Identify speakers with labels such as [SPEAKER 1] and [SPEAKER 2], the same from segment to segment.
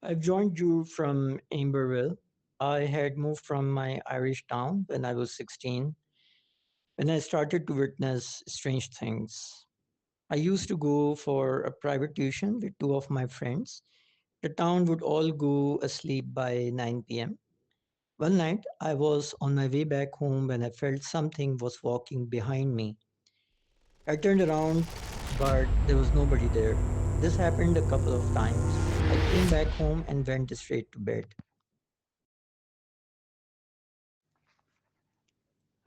[SPEAKER 1] I've joined you from Amberville. I had moved from my Irish town when I was 16, when I started to witness strange things. I used to go for a private tuition with two of my friends. The town would all go asleep by 9 p.m. One night, I was on my way back home when I felt something was walking behind me. I turned around, but there was nobody there. This happened a couple of times. I came back home and went straight to bed.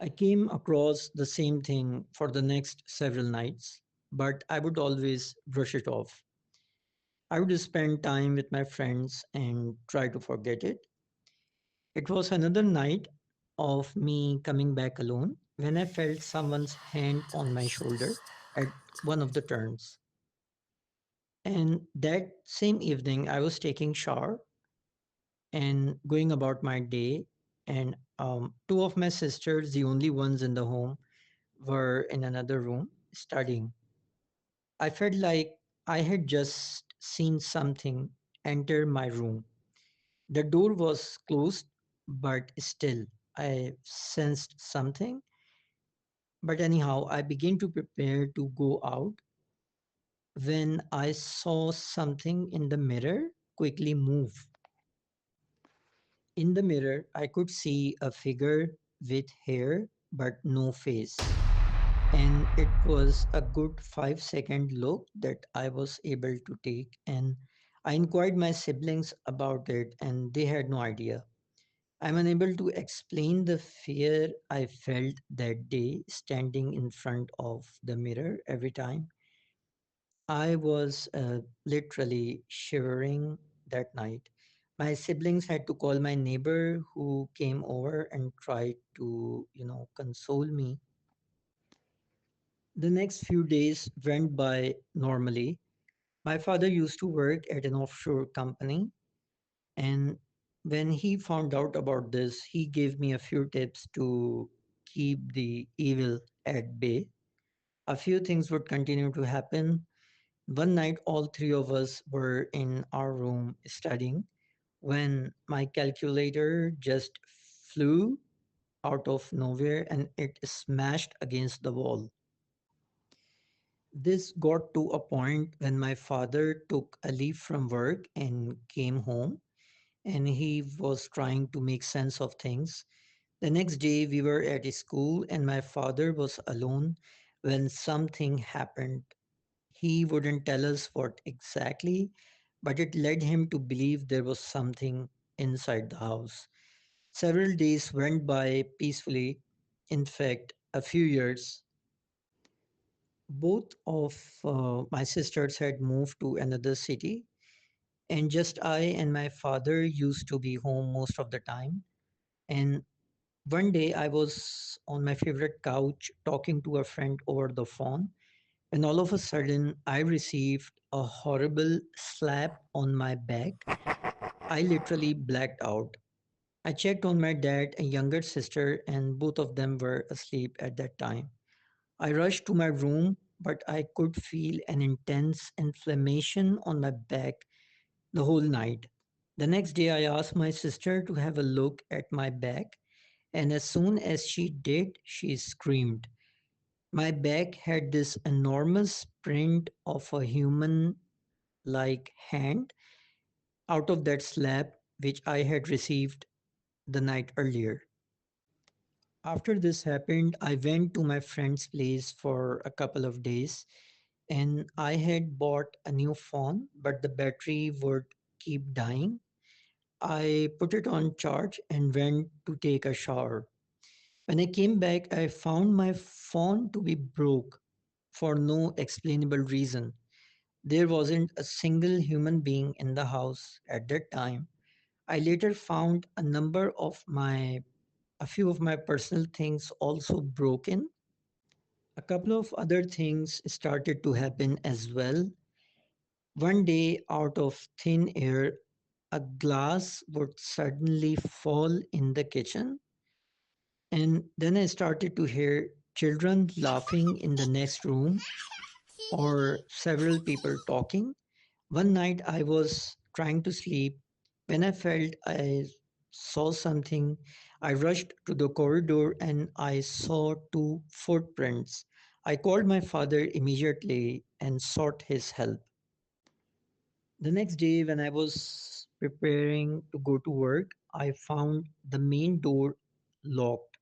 [SPEAKER 1] I came across the same thing for the next several nights, but I would always brush it off. I would spend time with my friends and try to forget it. It was another night of me coming back alone when I felt someone's hand on my shoulder at one of the turns. And that same evening, I was taking shower and going about my day, and two of my sisters, the only ones in the home, were in another room studying. I felt like I had just seen something enter my room. The door was closed, but still I sensed something. But anyhow, I began to prepare to go out when I saw something in the mirror quickly move. In the mirror, I could see a figure with hair but no face. And it was a good 5-second look that I was able to take. And I inquired my siblings about it, and they had no idea. I'm unable to explain the fear I felt that day standing in front of the mirror every time. I was literally shivering that night. My siblings had to call my neighbor who came over and tried to, console me. The next few days went by normally. My father used to work at an offshore company, and when he found out about this, he gave me a few tips to keep the evil at bay. A few things would continue to happen. One night, all three of us were in our room studying when my calculator just flew out of nowhere and it smashed against the wall. This got to a point when my father took a leave from work and came home, and he was trying to make sense of things. The next day, we were at school, and my father was alone when something happened. He wouldn't tell us what exactly, but it led him to believe there was something inside the house. Several days went by peacefully. In fact, a few years. Both of my sisters had moved to another city, and just I and my father used to be home most of the time. And one day I was on my favorite couch talking to a friend over the phone, and all of a sudden I received a horrible slap on my back. I literally blacked out. I checked on my dad and younger sister, and both of them were asleep at that time. I rushed to my room, but I could feel an intense inflammation on my back the whole night. The next day, I asked my sister to have a look at my back, and as soon as she did, she screamed. My back had this enormous print of a human like hand out of that slap which I had received the night earlier. After this happened, I went to my friend's place for a couple of days, and I had bought a new phone, but the battery would keep dying. I put it on charge and went to take a shower. When I came back, I found my phone to be broke for no explainable reason. There wasn't a single human being in the house at that time. I later found a few of my personal things also broken. A couple of other things started to happen as well. One day, out of thin air, a glass would suddenly fall in the kitchen. And then I started to hear children laughing in the next room or several people talking. One night I was trying to sleep when I felt I saw something. I rushed to the corridor and I saw two footprints. I called my father immediately and sought his help. The next day, when I was preparing to go to work, I found the main door locked.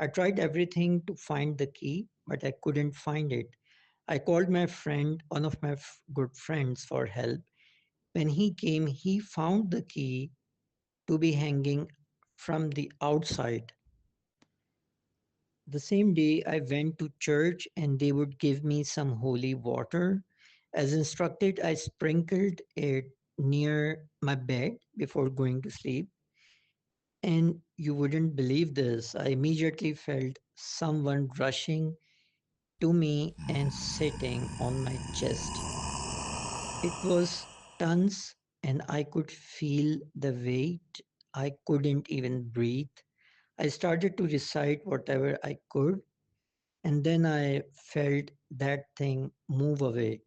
[SPEAKER 1] I tried everything to find the key, but I couldn't find it. I called my friend, one of my good friends, for help. When he came, he found the key to be hanging from the outside. The same day, I went to church and they would give me some holy water. As instructed, I sprinkled it near my bed before going to sleep. And you wouldn't believe this. I immediately felt someone rushing to me and sitting on my chest. It was tons, and I could feel the weight. I couldn't even breathe. I started to recite whatever I could, and then I felt that thing move away.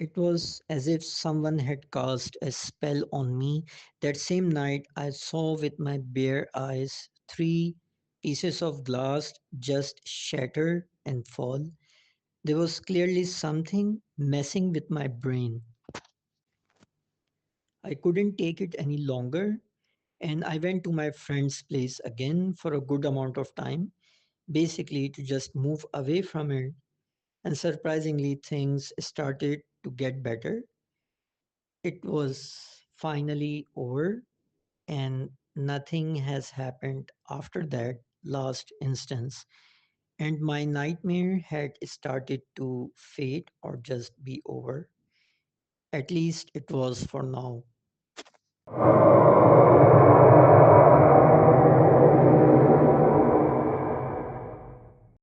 [SPEAKER 1] It was as if someone had cast a spell on me. That same night, I saw with my bare eyes three pieces of glass just shatter and fall. There was clearly something messing with my brain. I couldn't take it any longer, and I went to my friend's place again for a good amount of time, basically to just move away from it. And surprisingly, things started to get better. It was finally over, and nothing has happened after that last instance. And my nightmare had started to fade or just be over. At least it was for now.